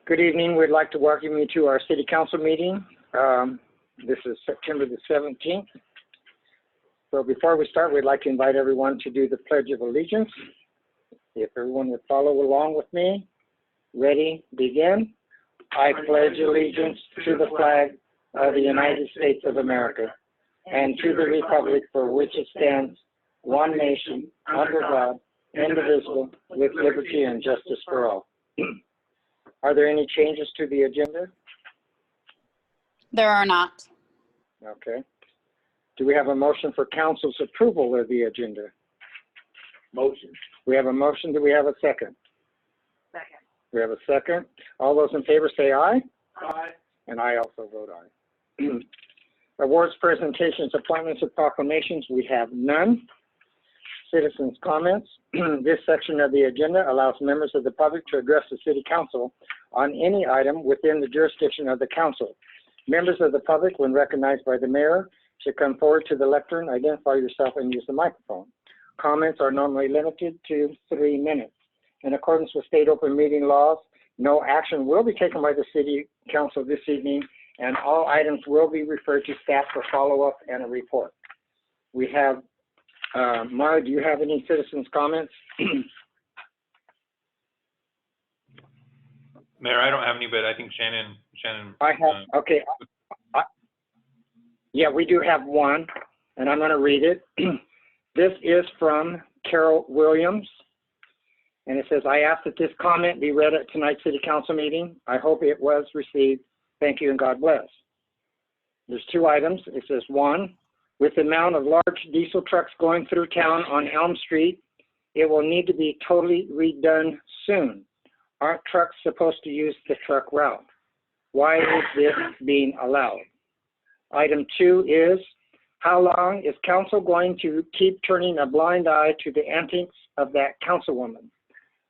Good evening. We'd like to welcome you to our City Council meeting. This is September the 17th. So before we start, we'd like to invite everyone to do the Pledge of Allegiance. If everyone would follow along with me. Ready, begin. I pledge allegiance to the flag of the United States of America and to the republic for which it stands, one nation, under God, indivisible, with liberty and justice for all. Are there any changes to the agenda? There are not. Okay. Do we have a motion for council's approval of the agenda? Motion. We have a motion. Do we have a second? Second. We have a second. All those in favor say aye. Aye. And I also vote aye. Awards, presentations, appointments, and proclamations, we have none. Citizens' comments. This section of the agenda allows members of the public to address the City Council on any item within the jurisdiction of the Council. Members of the public, when recognized by the mayor, should come forward to the lectern, identify yourself, and use the microphone. Comments are normally limited to 3 minutes. In accordance with state open meeting laws, no action will be taken by the City Council this evening, and all items will be referred to staff for follow-up and a report. We have, Mara, do you have any citizens' comments? Mayor, I don't have any, but I think Shannon. I have, okay. Yeah, we do have one, and I'm going to read it. This is from Carol Williams, and it says, I ask that this comment be read at tonight's City Council meeting. I hope it was received. Thank you and God bless. There's 2 items. It says, 1, with the amount of large diesel trucks going through town on Elm Street, it will need to be totally redone soon. Aren't trucks supposed to use the truck route? Why is this being allowed? Item 2 is, how long is council going to keep turning a blind eye to the antics of that councilwoman?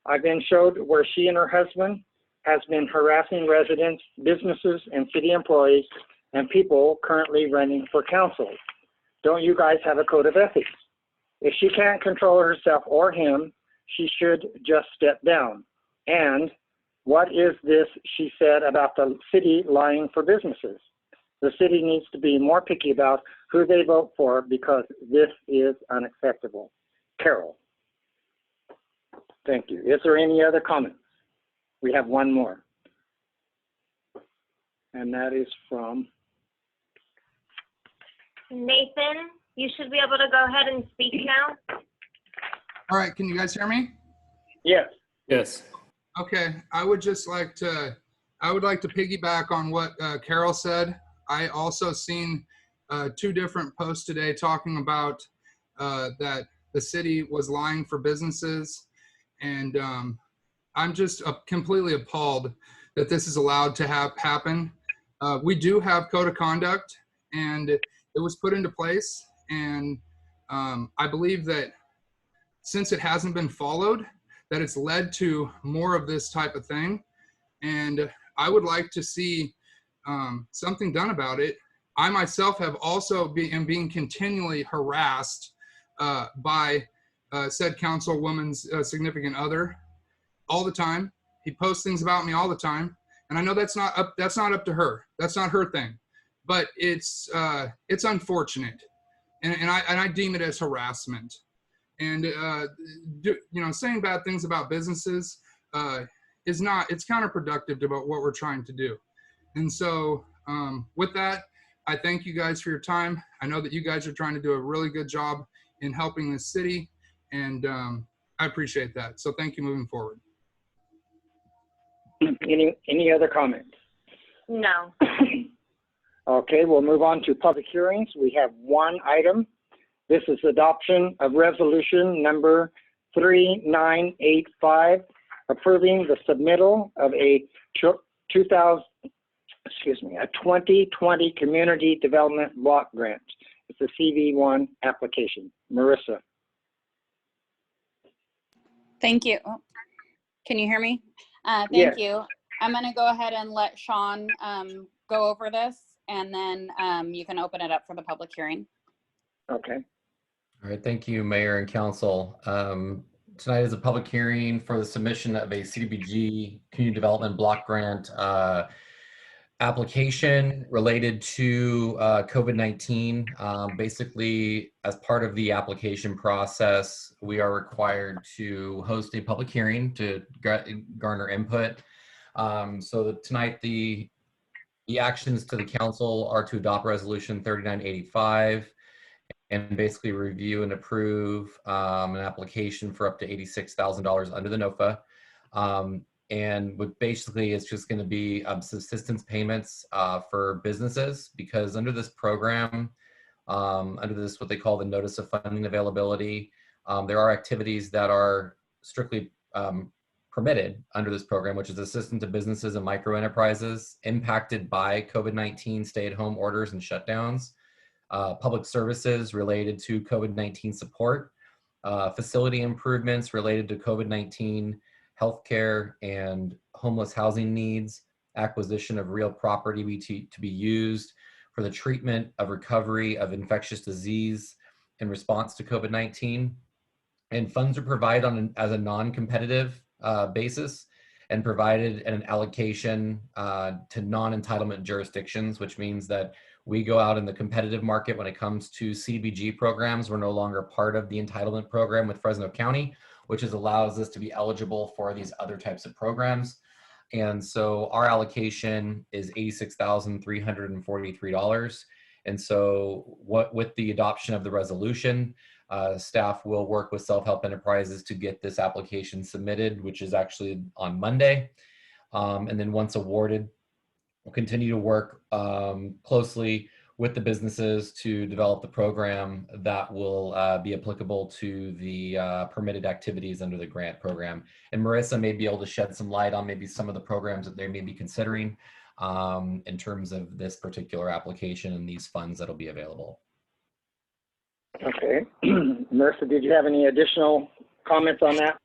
I've been showed where she and her husband has been harassing residents, businesses, and city employees and people currently running for council. Don't you guys have a code of ethics? If she can't control herself or him, she should just step down. And what is this she said about the city lying for businesses? The city needs to be more picky about who they vote for because this is unacceptable. Carol. Thank you. Is there any other comments? We have one more. And that is from Nathan, you should be able to go ahead and speak now. All right, can you guys hear me? yes. Yes. Okay, I would like to piggyback on what Carol said. I also seen 2 different posts today talking about that the city was lying for businesses, and I'm just completely appalled that this is allowed to happen. We do have code of conduct, and it was put into place, and I believe that since it hasn't been followed, that it's led to more of this type of thing, and I would like to see something done about it. I myself have also am being continually harassed by said councilwoman's significant other all the time. He posts things about me all the time, and I know that's not up to her. That's not her thing, but it's unfortunate, and I deem it as harassment. And saying bad things about businesses it's counterproductive to what we're trying to do. And so with that, I thank you guys for your time. I know that you guys are trying to do a really good job in helping this city, and I appreciate that. So thank you moving forward. Any other comments? No. Okay, we'll move on to public hearings. We have 1 item. This is adoption of resolution number 3985, approving the submittal of a 2020 Community Development Block Grant. It's a CV1 application. Marissa. Thank you. Can you hear me? Thank Yes. you. I'm going to go ahead and let Sean go over this, and then you can open it up for the public hearing. Okay. All right, thank you, Mayor and Council. tonight is a public hearing for the submission of a CDBG Community Development Block Grant application related to COVID-19. Basically, as part of the application process, we are required to host a public hearing to garner input. So tonight, the actions to the council are to adopt resolution 3985 and basically review and approve an application for up to $86,000 under the NOFA. And what basically it's just going to be subsistence payments for businesses, because under this program, under this what they call the notice of funding availability, there are activities that are strictly permitted under this program, which is assistance to businesses and micro enterprises impacted by COVID-19 stay-at-home orders and shutdowns, public services related to COVID-19 support, facility improvements related to COVID-19 healthcare and homeless housing needs, acquisition of real property to be used for the treatment of recovery of infectious disease in response to COVID-19. And funds are provided as a non-competitive basis and provided at an allocation to non-entitlement jurisdictions, which means that we go out in the competitive market when it comes to CDBG programs. We're no longer part of the entitlement program with Fresno County, which allows us to be eligible for these other types of programs. And so our allocation is $86,343. And so with the adoption of the resolution, staff will work with Self-Help Enterprises to get this application submitted, which is actually on Monday. And then once awarded, we'll continue to work closely with the businesses to develop the program that will be applicable to the permitted activities under the grant program. And Marissa may be able to shed some light on maybe some of the programs that they may be considering in terms of this particular application and these funds that'll be available. Okay. Marissa, did you have any additional comments on that?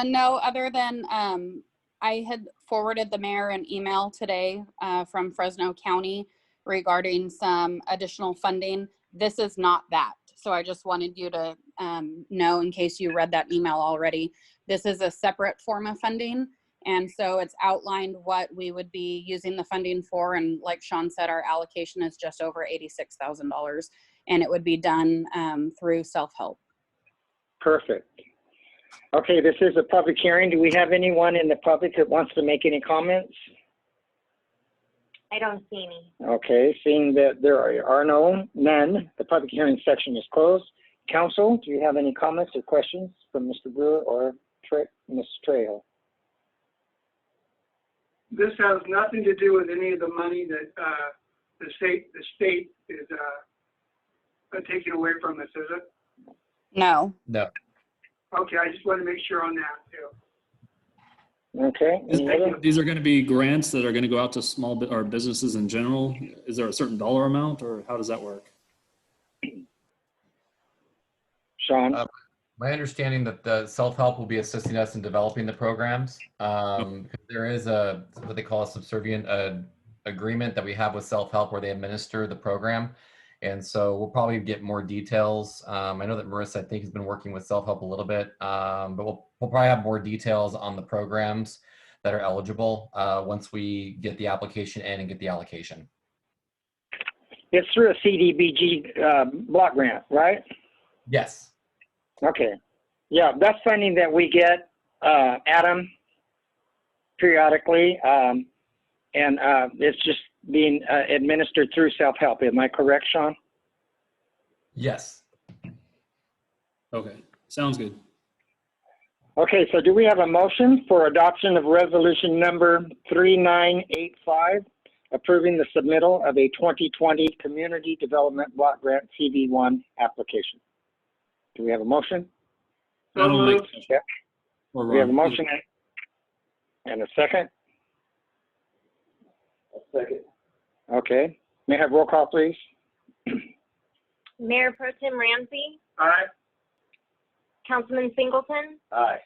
No, other than I had forwarded the mayor an email today from Fresno County regarding some additional funding. This is not that. So I just wanted you to know, in case you read that email already, this is a separate form of funding. And so it's outlined what we would be using the funding for. And like Sean said, our allocation is just over $86,000, and it would be done through self-help. Perfect. Okay, this is a public hearing. Do we have anyone in the public that wants to make any comments? I don't see any. Okay, seeing that there are none, the public hearing section is closed. Council, do you have any comments or questions from Mr. Brewer or Mr. Trejo? This has nothing to do with any of the money that the state is taking away from us, is it? No. No. Okay, I just want to make sure on that too. Okay. These are going to be grants that are going to go out to small or businesses in general. Is there a certain dollar amount, or how does that work? Sean? My understanding that the self-help will be assisting us in developing the programs. There is what they call a subservient agreement that we have with self-help where they administer the program. And so we'll probably get more details. I know that Marissa, I think, has been working with self-help a little bit, but we'll probably have more details on the programs that are eligible once we get the application in and get the allocation. It's through a CDBG block grant, right? Yes. Okay. Yeah, that's funding that we get, Adam, periodically, and it's just being administered through self-help. Am I correct, Sean? Yes. Okay, sounds good. Okay, so do we have a motion for adoption of resolution number 3985, approving the submittal of a 2020 Community Development Block Grant CV1 application? Do we have a motion? So moved. Yeah. We have a motion and a second. A second. Okay. May I have roll call, please? Mayor Pro Tem Ramsey, Aye. Councilman Singleton, Aye.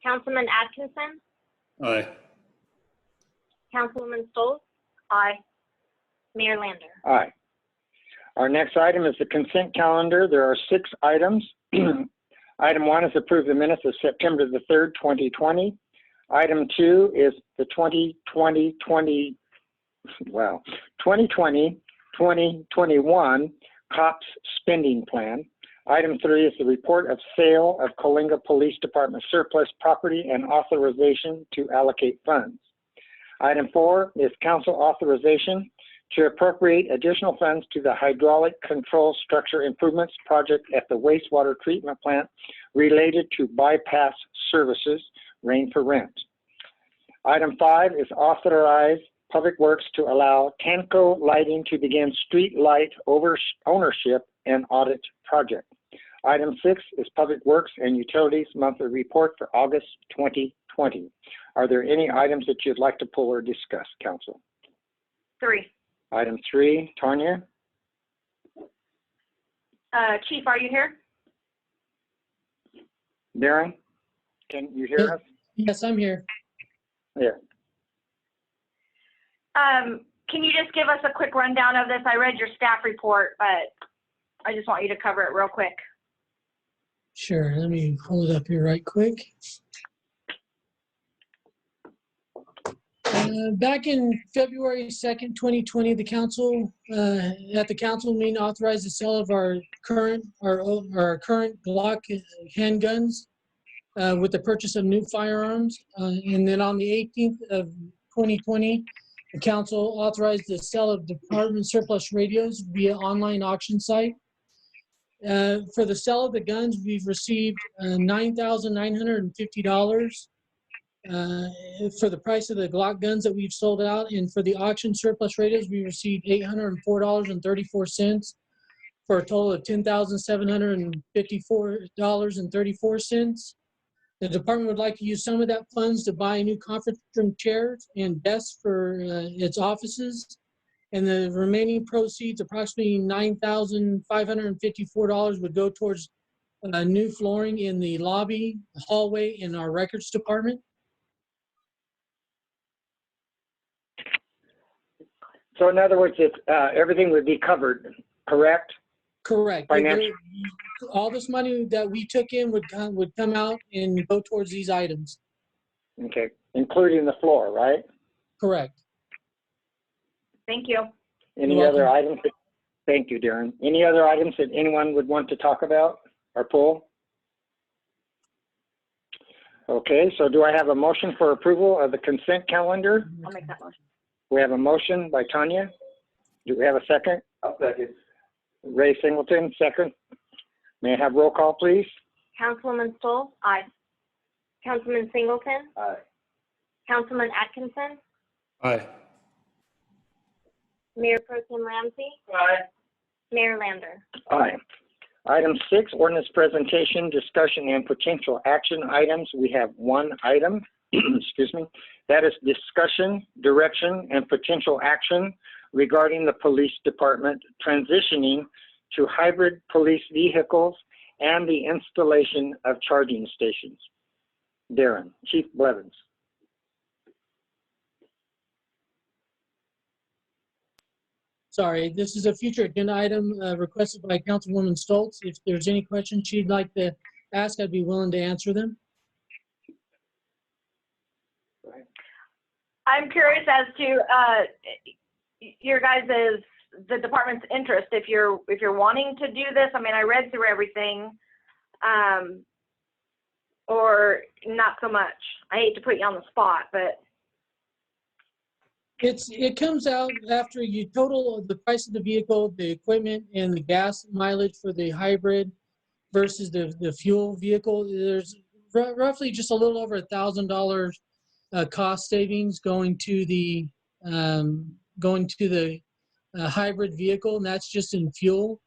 Councilman Atkinson, Aye. Councilwoman Stolz. Aye. Mayor Lander. Aye. Our next item is the consent calendar. There are 6 items. Item 1 is approve the minutes of September the 3rd, 2020. Item 2 is the 2020-2021 COPS spending plan. Item 3 is the report of sale of Coalinga Police Department surplus property and authorization to allocate funds. Item 4 is council authorization to appropriate additional funds to the hydraulic control structure improvements project at the wastewater treatment plant related to bypass services, rain for rent. Item 5 is authorize Public Works to allow Tanco Lighting to begin street light ownership and audit project. Item 6 is Public Works and Utilities monthly report for August 2020. Are there any items that you'd like to pull or discuss, council? 3. Item 3, Tanya? Chief, are you here? Darren, can you hear us? Yes, I'm here. Yeah. Can you just give us a quick rundown of this? I read your staff report, but I just want you to cover it real quick. Sure, let me pull it up here right quick. Back in February 2nd, 2020, the council, at the council meeting, authorized the sale of our current Glock handguns with the purchase of new firearms. And then on the 18th of 2020, the council authorized the sale of department surplus radios via online auction site. For the sale of the guns, we've received $9,950 for the price of the Glock guns that we've sold out. And for the auction surplus radios, we received $804.34 for a total of $10,754.34. The department would like to use some of that funds to buy new conference room chairs and desks for its offices. And the remaining proceeds, approximately $9,554, would go towards new flooring in the lobby, hallway, and our records department. So in other words, it's, everything would be covered, correct? Correct. Financial. All this money that we took in would come out and go towards these items. Okay, including the floor, right? Correct. Thank you. Any You're other welcome. items? Thank you, Darren. Any other items that anyone would want to talk about or pull? Okay, so do I have a motion for approval of the consent calendar? I'll make that motion. We have a motion by Tanya. Do we have a second? I'll second. Ray Singleton, second. May I have roll call, please? Councilwoman Stoll? Aye. Councilman Singleton? Aye. Councilman Atkinson? Aye. Mayor Pro Tem Ramsey? Aye. Mayor Lander? Aye. Item 6, ordinance presentation, discussion, and potential action items. We have one item, excuse me. That is discussion, direction, and potential action regarding the police department transitioning to hybrid police vehicles and the installation of charging stations. Darren, Chief Blevins. Sorry, this is a future agenda item requested by Councilwoman Stoltz. If there's any questions she'd like to ask, I'd be willing to answer them. I'm curious as to your guys' the department's interest. If you're wanting to do this, I mean, I read through everything, or not so much. I hate to put you on the spot, but It comes out after you total the price of the vehicle, the equipment, and the gas mileage for the hybrid versus the fuel vehicle. There's roughly just a little over $1,000 cost savings going to the hybrid vehicle, and that's just in fuel.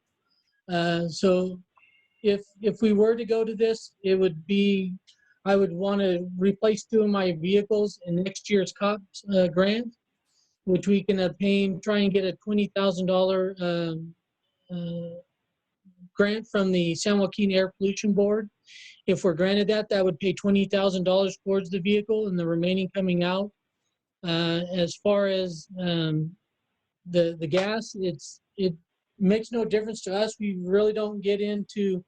So if we were to go to this, it would be, I would want to replace 2 of my vehicles in next year's COPS grant, which we can obtain, try and get a $20,000 grant from the San Joaquin Air Pollution Board. If we're granted that, that would pay $20,000 towards the vehicle and the remaining coming out. As far as the gas, it makes no difference to us. We really don't get into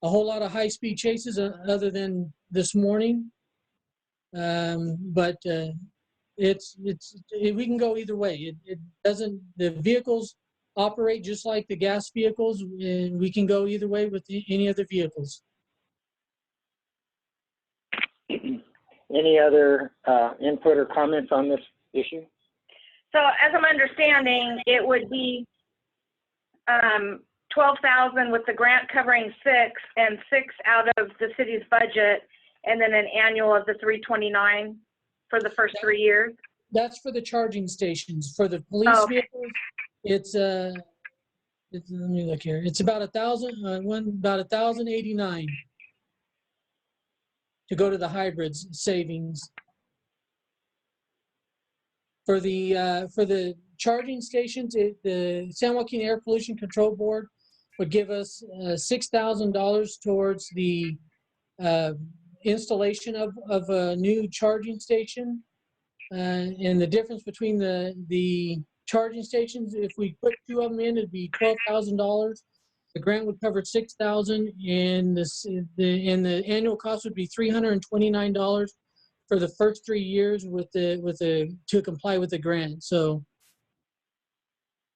a whole lot of high-speed chases other than this morning. But we can go either way. It doesn't, the vehicles operate just like the gas vehicles, and we can go either way with any of the vehicles. Any other input or comments on this issue? So as I'm understanding, it would be 12,000 with the grant covering 6 and 6 out of the city's budget, and then an annual of the 329 for the first 3 years. That's for the charging stations. For the police Okay. vehicles, it's let me look here. It's about about 1,089 to go to the hybrids savings. For the charging stations, the San Joaquin Air Pollution Control Board would give us $6,000 towards the installation of a new charging station. And the difference between the charging stations, if we put 2 of them in, it'd be $12,000. The grant would cover $6,000, and the annual cost would be $329 for the first 3 years to comply with the grant. So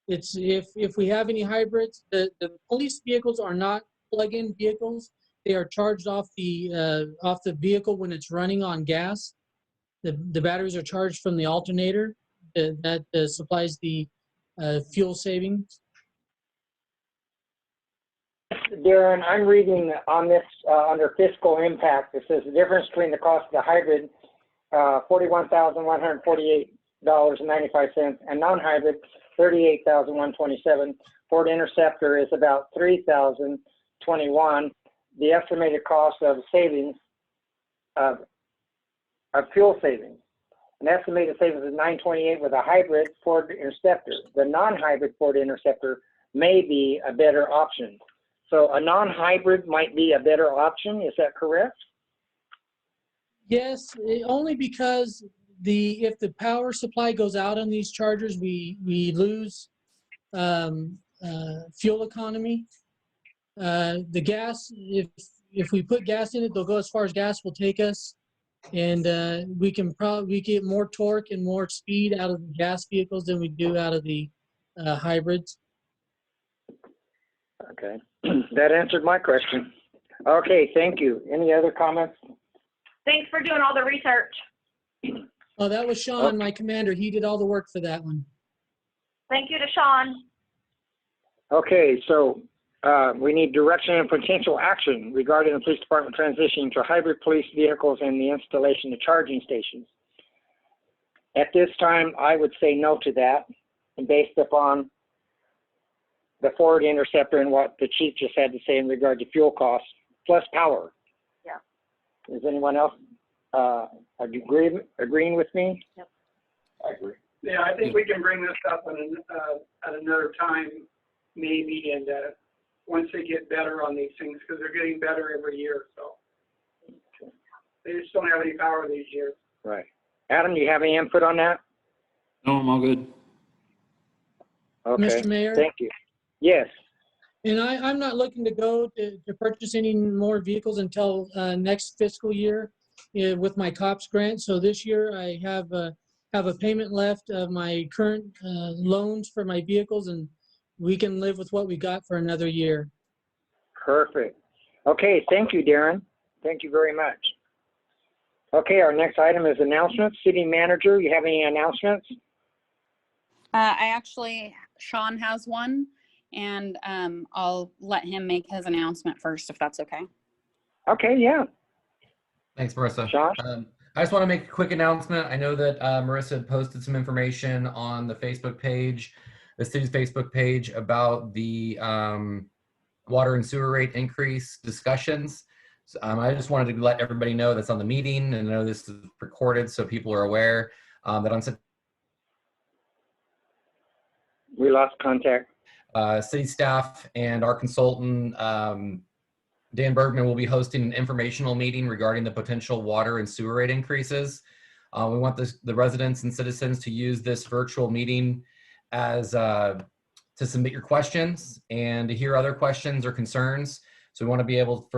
it's if we have any hybrids, the police vehicles are not plug-in vehicles. They are charged off the vehicle when it's running on gas. The batteries are charged from the alternator that supplies the fuel savings. Darren, I'm reading on this under fiscal impact. It says the difference between the cost of the hybrid, $41,148.95, and non-hybrid, $38,127. Ford Interceptor is about $3,021. The estimated cost of savings of fuel savings, an estimated savings of $928 with a hybrid Ford Interceptor. The non-hybrid Ford Interceptor may be a better option. So a non-hybrid might be a better option. Is that correct? Yes, only because if the power supply goes out on these chargers, we lose fuel economy. The gas, if we put gas in it, they'll go as far as gas will take us, and we get more torque and more speed out of the gas vehicles than we do out of the hybrids. Okay, that answered my question. Okay, thank you. Any other comments? Thanks for doing all the research. Oh, that was Sean, my commander. He did all the work for that one. Thank you to Sean. Okay, so we need direction and potential action regarding the police department transitioning to hybrid police vehicles and the installation of charging stations. At this time, I would say no to that, and based upon the Ford Interceptor and what the chief just had to say in regard to fuel costs, plus power. Yeah. Is anyone else agreeing with me? Yep. I agree. Yeah, I think we can bring this up at another time, maybe, and once they get better on these things, because they're getting better every year. So they just don't have any power these years. Right. Adam, do you have any input on that? No, I'm all good. Okay. Mr. Mayor? Thank you. Yes. And I'm not looking to go to purchase any more vehicles until next fiscal year with my COPS grant. So this year I have a payment left of my current loans for my vehicles, and we can live with what we got for another year. Perfect. Okay, thank you, Darren. Thank you very much. Okay, our next item is announcements. City manager, you have any announcements? Sean has one, and I'll let him make his announcement first, if that's okay. Okay, yeah. Thanks, Marissa. Josh? I just want to make a quick announcement. I know that Marissa had posted some information on the Facebook page, the city's Facebook page, about the water and sewer rate increase discussions. So, I just wanted to let everybody know that's on the meeting, and I know this is recorded so people are aware that on We lost contact. city staff and our consultant, Dan Bergman, will be hosting an informational meeting regarding the potential water and sewer rate increases. We want the residents and citizens to use this virtual meeting as to submit your questions and to hear other questions or concerns. So we want to be able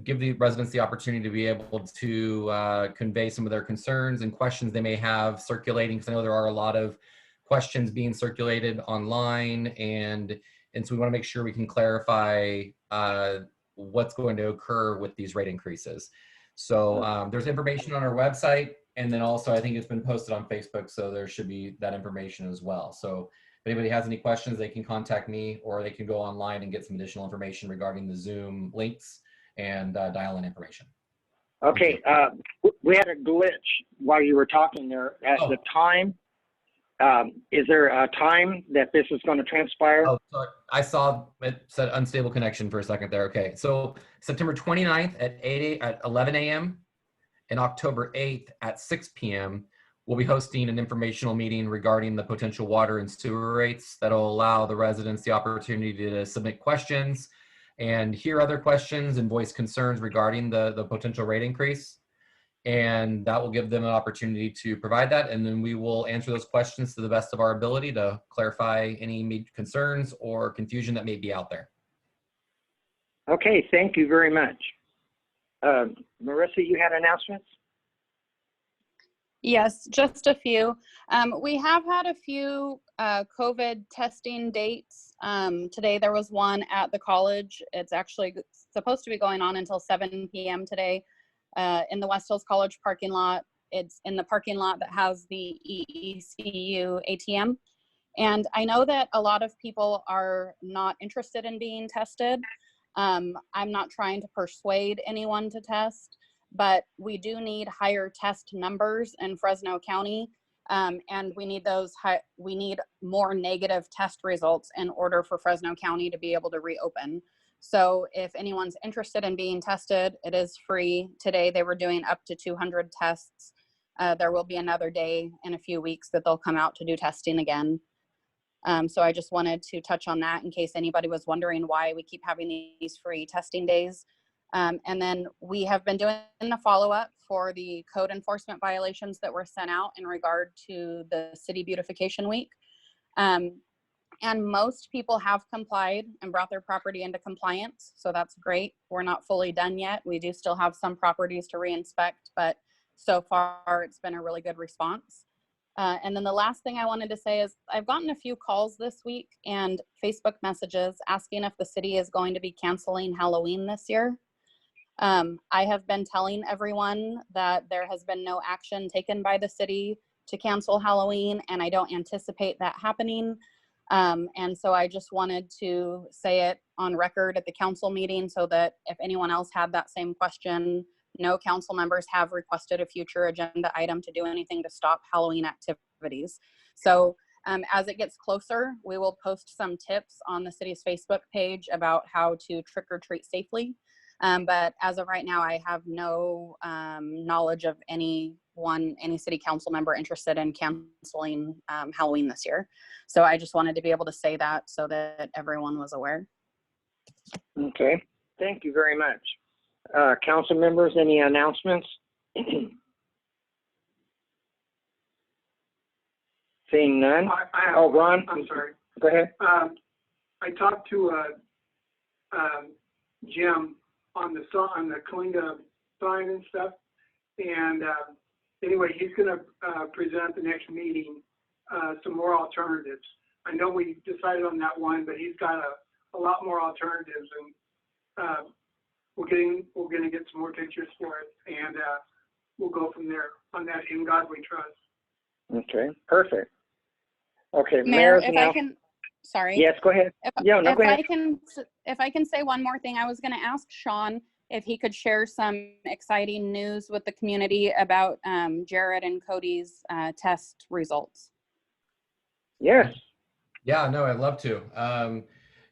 give the residents the opportunity to be able to convey some of their concerns and questions they may have circulating, because I know there are a lot of questions being circulated online, and so we want to make sure we can clarify what's going to occur with these rate increases. So there's information on our website, and then also I think it's been posted on Facebook, so there should be that information as well. So if anybody has any questions, they can contact me, or they can go online and get some additional information regarding the Zoom links and dial-in information. Okay, we had a glitch while you were talking there. At the time, is there a time that this is going to transpire? Oh, sorry. I saw it said unstable connection for a second there. Okay, so September 29th at 11 a.m. and October 8th at 6 p.m. we'll be hosting an informational meeting regarding the potential water and sewer rates that'll allow the residents the opportunity to submit questions and hear other questions and voice concerns regarding the potential rate increase. And that will give them an opportunity to provide that. And then we will answer those questions to the best of our ability to clarify any concerns or confusion that may be out there. Okay, thank you very much. Marissa, you had announcements? Yes, just a few. We have had a few COVID testing dates. Today there was one at the college. It's actually supposed to be going on until 7 p.m. today in the West Hills College parking lot. It's in the parking lot that has the EECU ATM. And I know that a lot of people are not interested in being tested. I'm not trying to persuade anyone to test, but we do need higher test numbers in Fresno County, and we need more negative test results in order for Fresno County to be able to reopen. So if anyone's interested in being tested, it is free. Today they were doing up to 200 tests. There will be another day in a few weeks that they'll come out to do testing again. So I just wanted to touch on that in case anybody was wondering why we keep having these free testing days. And then we have been doing the follow-up for the code enforcement violations that were sent out in regard to the city beautification week. And most people have complied and brought their property into compliance. So that's great. We're not fully done yet. We do still have some properties to re-inspect, but so far it's been a really good response. And then the last thing I wanted to say is I've gotten a few calls this week and Facebook messages asking if the city is going to be canceling Halloween this year. I have been telling everyone that there has been no action taken by the city to cancel Halloween, and I don't anticipate that happening. And so I just wanted to say it on record at the council meeting so that if anyone else had that same question, no council members have requested a future agenda item to do anything to stop Halloween activities. So as it gets closer, we will post some tips on the city's Facebook page about how to trick or treat safely. But as of right now, I have no knowledge of any city council member interested in canceling Halloween this year. So I just wanted to be able to say that so that everyone was aware. Okay, thank you very much. Council members, any announcements? Seeing none? Oh, Ron? I'm sorry. Go ahead. I talked to Jim on the Coalinga sign and stuff, and anyway, he's going to present at the next meeting some more alternatives. I know we decided on that one, but he's got a lot more alternatives, and we're going to get some more pictures for it, and we'll go from there on that. In God we trust. Okay, perfect. Okay, Mayor, Mayor's if I can, sorry. Yes, go ahead. Go ahead. If I can say one more thing, I was going to ask Sean if he could share some exciting news with the community about Jared and Cody's test results. Yes. Yeah, no, I'd love to.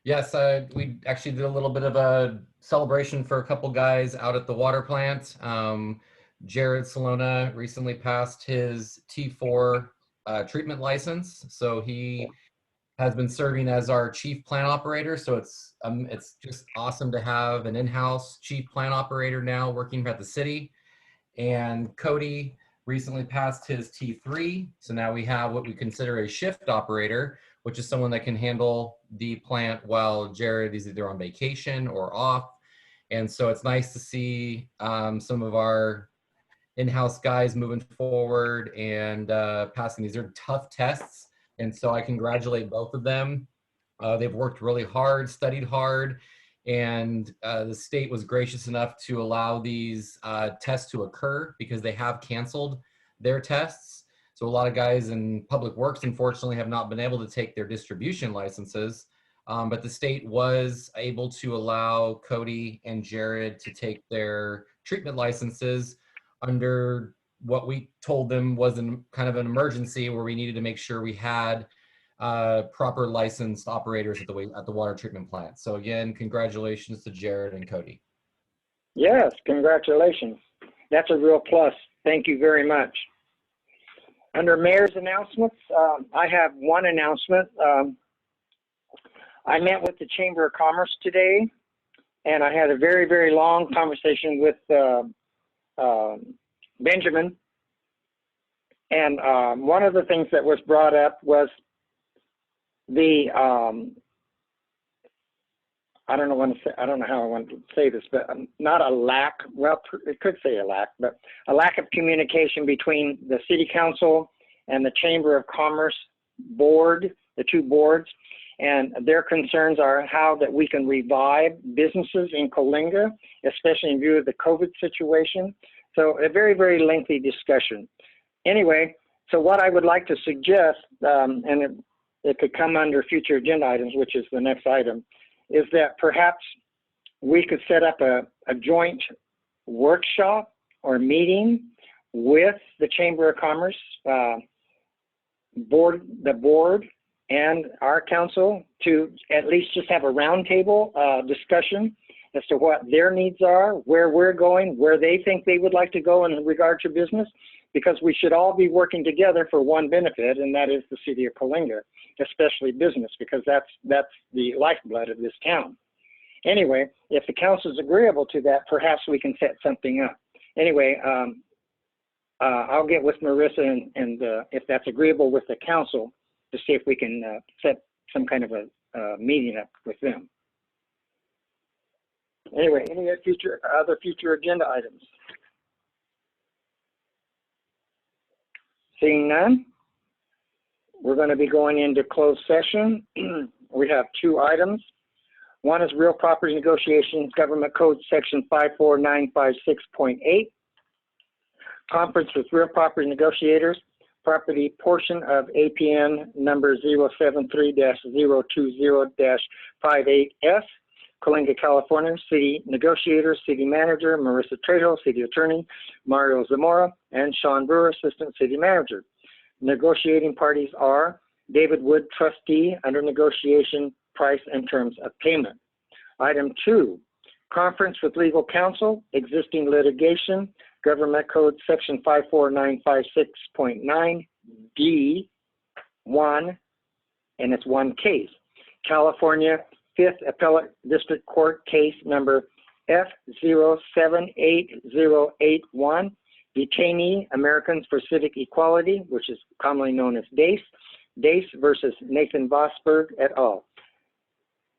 Yes, we actually did a little bit of a celebration for a couple guys out at the water plant. Jared Salona recently passed his T4 treatment license, so he has been serving as our chief plant operator. So it's just awesome to have an in-house chief plant operator now working at the city. And Cody recently passed his T3, so now we have what we consider a shift operator, which is someone that can handle the plant while Jared is either on vacation or off. And so it's nice to see some of our in-house guys moving forward and passing these are tough tests. And so I congratulate both of them. They've worked really hard, studied hard, and the state was gracious enough to allow these tests to occur because they have canceled their tests. So a lot of guys in public works, unfortunately, have not been able to take their distribution licenses. But the state was able to allow Cody and Jared to take their treatment licenses under what we told them was kind of an emergency where we needed to make sure we had proper licensed operators at the water treatment plant. So again, congratulations to Jared and Cody. Yes, congratulations. That's a real plus. Thank you very much. Under mayor's announcements, I have one announcement. I met with the Chamber of Commerce today, and I had a very, very long conversation with Benjamin. And one of the things that was brought up was the I don't know how I want to say this, but not a lack, well, it could say a lack, but a lack of communication between the City Council and the Chamber of Commerce board, the two boards, and their concerns are how that we can revive businesses in Coalinga, especially in view of the COVID situation. So a very, very lengthy discussion. Anyway, so what I would like to suggest, and it could come under future agenda items, which is the next item, is that perhaps we could set up a joint workshop or meeting with the Chamber of Commerce board, the board and our council to at least just have a roundtable discussion as to what their needs are, where we're going, where they think they would like to go in regard to business, because we should all be working together for one benefit, and that is the city of Coalinga, especially business, because that's the lifeblood of this town. Anyway, if the council is agreeable to that, perhaps we can set something up. Anyway, I'll get with Marissa and if that's agreeable with the council to see if we can set some kind of a meeting up with them. Anyway, any other future agenda items? Seeing none, we're going to be going into closed session. We have two items. One is real property negotiations, Government Code Section 54956.8. Conference with real property negotiators, property portion of APN number 073-020-58S, Coalinga, California, city negotiator, city manager, Marissa Trejo, city attorney, Mario Zamora, and Sean Brewer, assistant city manager. Negotiating parties are David Wood, trustee, under negotiation, price and terms of payment. Item 2, conference with legal counsel, existing litigation, Government Code Section 54956.9 D1, and it's one case. California 5th Appellate District Court case number F078081, detainee Americans for Civic Equality, which is commonly known as DACE versus Nathan Vosberg et al.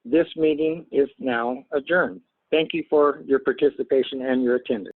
This meeting is now adjourned. Thank you for your participation and your attendance.